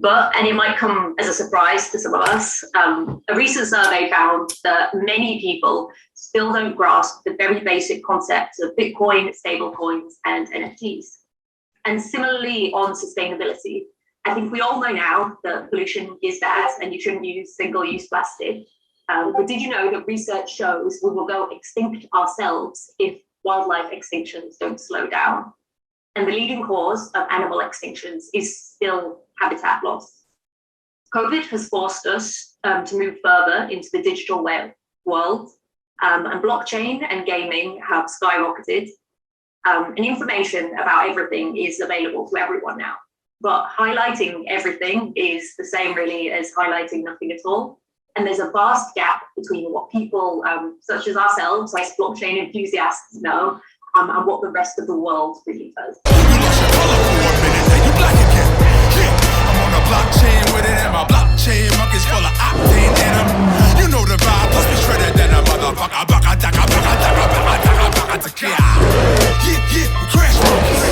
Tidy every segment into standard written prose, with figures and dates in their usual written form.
And it might come as a surprise to some of us. A recent survey found that many people still don't grasp the very basic concepts of Bitcoin, stablecoins, and NFTs. And similarly on sustainability, I think we all know now that pollution is bad and you shouldn't use single-use plastic. But did you know that research shows we will go extinct ourselves if wildlife extinctions don't slow down? And the leading cause of animal extinctions is still habitat loss. COVID has forced us to move further into the digital world, and blockchain and gaming have skyrocketed. And information about everything is available to everyone now. But highlighting everything is the same really as highlighting nothing at all. And there's a vast gap between what people such as ourselves, as blockchain enthusiasts, know and what the rest of the world really does. You lost your color for a minute, then you black again. Yeah, I'm on a blockchain with it, and my blockchain Monkeyz full of octane in them. You know the vibe, plus we shredded than a motherfucker. Yeah, we crash monkeys.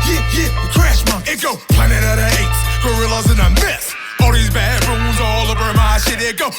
Yeah, we crash monkeys. It go Planet of the Apes, gorillas in a mess. All these bad rules all over my shit, it go.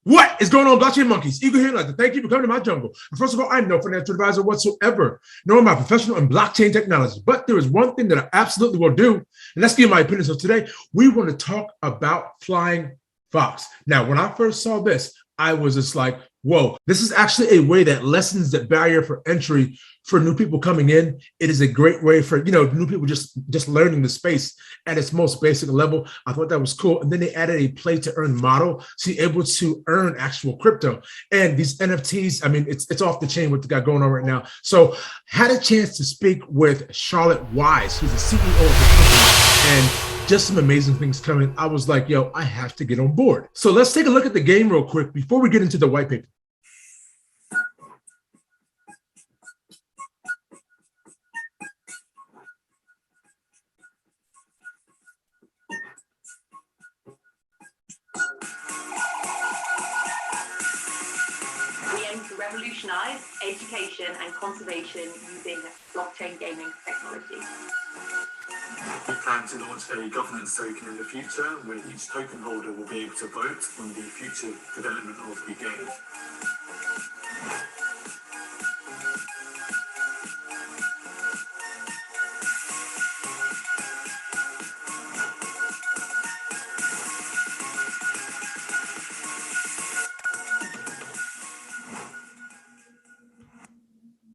What is going on, blockchain monkeys? Eagle here, like to thank you for coming to my jungle. And first of all, I'm no financial advisor whatsoever, nor am I professional in blockchain technology. But there is one thing that I absolutely will do, and let's give my opinion. So today, we want to talk about Flying Fox. Now, when I first saw this, I was just like, whoa, this is actually a way that lessens the barrier for entry for new people coming in. It is a great way for, new people just learning the space at its most basic level. I thought that was cool. And then they added a play to earn model, so you're able to earn actual crypto. And these NFTs, I mean, it's off the chain what they got going on right now. So had a chance to speak with Charlotte Wise, who's the CEO of the company, and just some amazing things coming. I was like, yo, I have to get on board. So let's take a look at the game real quick before we get into the white paper. We aim to revolutionize education and conservation using blockchain gaming technology. We plan to launch a governance token in the future where each token holder will be able to vote on the future development of the game.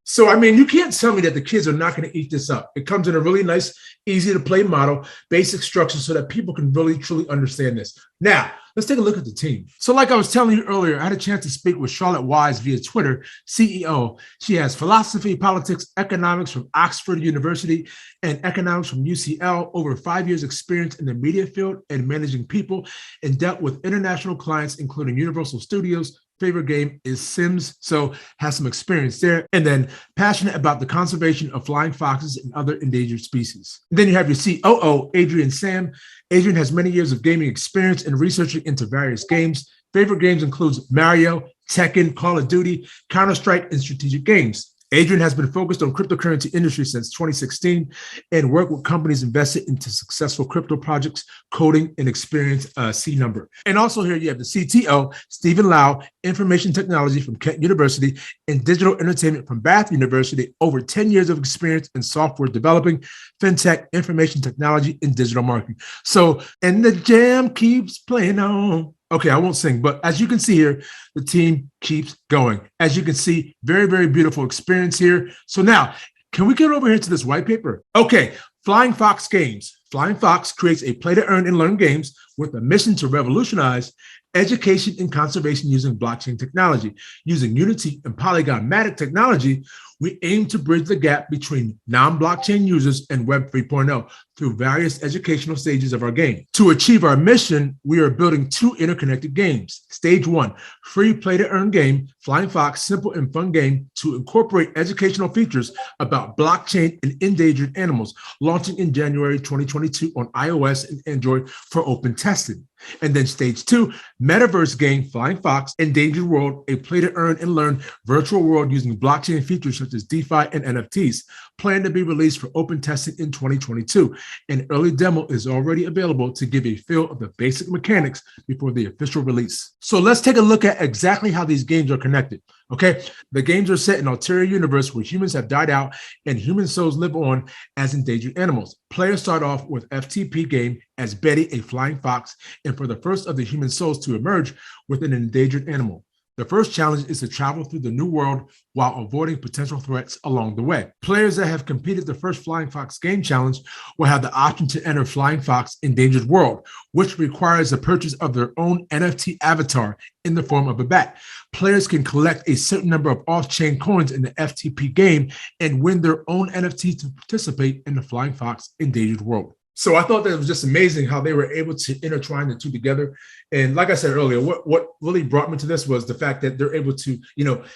So, I mean, you can't tell me that the kids are not going to eat this up. It comes in a really nice, easy to play model, basic structure so that people can really, truly understand this. Now, let's take a look at the team. So like I was telling you earlier, I had a chance to speak with Charlotte Wise via Twitter, CEO. She has philosophy, politics, economics from Oxford University and economics from UCL, over 5 years experience in the media field and managing people, and dealt with international clients, including Universal Studios. Favorite game is Sims, so has some experience there. And then passionate about the conservation of flying foxes and other endangered species. And then you have your COO, Adrian Sam. Adrian has many years of gaming experience and researching into various games. Favorite games includes Mario, Tekken, Call of Duty, Counter-Strike, and strategic games. Adrian has been focused on cryptocurrency industry since 2016 and worked with companies invested into successful crypto projects, coding and experience C number. And also here you have the CTO, Stephen Lau, information technology from Kent University and digital entertainment from Bath University, over 10 years of experience in software developing, fintech, information technology, and digital marketing. So, and the jam keeps playing on. Okay, I won't sing, but as you can see here, the team keeps going. As you can see, very, very beautiful experience here. So now, can we get over here to this white paper? Okay, Flying Fox Games. Flying Fox creates a play-to-earn and learn games with a mission to revolutionize education and conservation using blockchain technology. Using Unity and Polygon Matic technology, we aim to bridge the gap between non-blockchain users and Web 3.0 through various educational stages of our game. To achieve our mission, we are building 2 interconnected games. Stage 1, free play-to-earn game, Flying Fox, simple and fun game to incorporate educational features about blockchain and endangered animals, launching in January 2022 on iOS and Android for open testing. And then stage 2, metaverse game, Flying Fox, Endangered World, a play-to-earn and learn virtual world using blockchain features such such as DeFi and NFTs, planned to be released for open testing in 2022. An early demo is already available to give a feel of the basic mechanics before the official release. So let's take a look at exactly how these games are connected. Okay, the games are set in an ulterior universe where humans have died out and human souls live on as endangered animals. Players start off with FTP game as Betty, a flying fox, and for the first of the human souls to emerge with an endangered animal. The first challenge is to travel through the new world while avoiding potential threats along the way. Players that have completed the first Flying Fox game challenge will have the option to enter Flying Fox Endangered World, which requires the purchase of their own NFT avatar in the form of a bat. Players can collect a certain number of off-chain coins in the FTP game and win their own NFT to participate in the Flying Fox Endangered World. So I thought that it was just amazing how they were able to intertwine the two together. And like I said earlier, what really brought me to this was the fact that they're able to,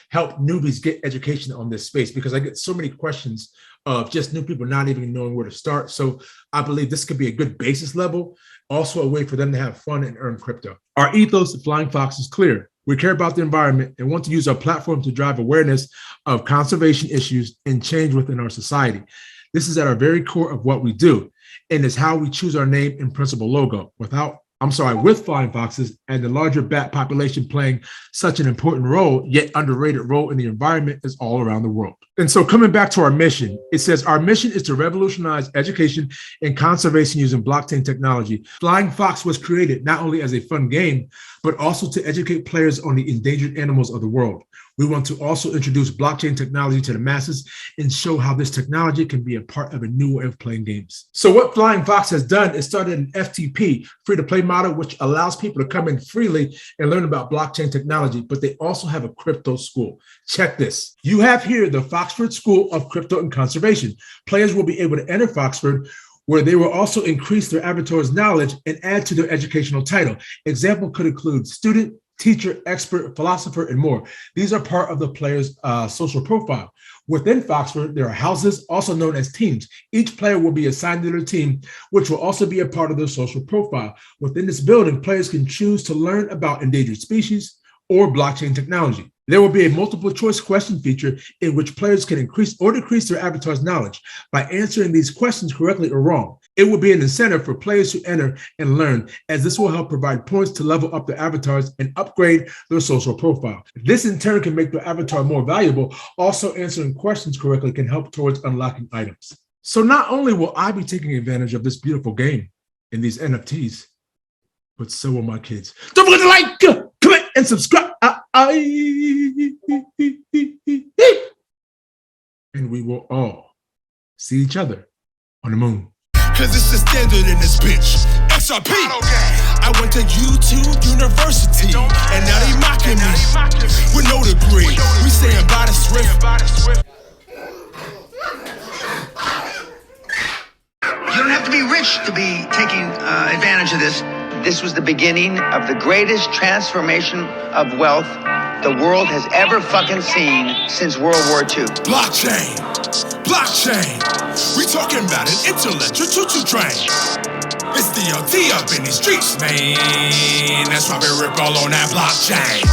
help newbies get education on this space, because I get so many questions of just new people not even knowing where to start. So I believe this could be a good basis level, also a way for them to have fun and earn crypto. Our ethos at Flying Fox is clear. We care about the environment and want to use our platform to drive awareness of conservation issues and change within our society. This is at our very core of what we do, and is how we choose our name and principal logo. With flying foxes and the larger bat population playing such an important role, yet underrated role in the environment is all around the world. And so coming back to our mission, it says our mission is to revolutionize education and conservation using blockchain technology. Flying Fox was created not only as a fun game, but also to educate players on the endangered animals of the world. We want to also introduce blockchain technology to the masses and show how this technology can be a part of a new way of playing games. So what Flying Fox has done is started an FTP, free-to-play model, which allows people to come in freely and learn about blockchain technology, but they also have a crypto school. Check this. You have here the Foxford School of Crypto and Conservation. Players will be able to enter Foxford, where they will also increase their avatar's knowledge and add to their educational title. Example could include student, teacher, expert, philosopher, and more. These are part of the player's social profile. Within Foxford, there are houses, also known as teams. Each player will be assigned to their team, which will also be a part of their social profile. Within this building, players can choose to learn about endangered species or blockchain technology. There will be a multiple choice question feature in which players can increase or decrease their avatar's knowledge by answering these questions correctly or wrong. It will be an incentive for players to enter and learn, as this will help provide points to level up their avatars and upgrade their social profile. This in turn can make their avatar more valuable. Also, answering questions correctly can help towards unlocking items. So not only will I be taking advantage of this beautiful game and these NFTs, but so will my kids. Don't forget to like, comment, and subscribe. And we will all see each other on the moon. Cause it's the standard in this bitch. XRP. I went to YouTube University, and now they mocking me with no degree. We saying by the Swift. You don't have to be rich to be taking advantage of this. This was the beginning of the greatest transformation of wealth the world has ever fucking seen since World War II. Blockchain. We talking about an intellectual choo-choo train. It's the OT up in these streets, man. That's why we rip all on that blockchain.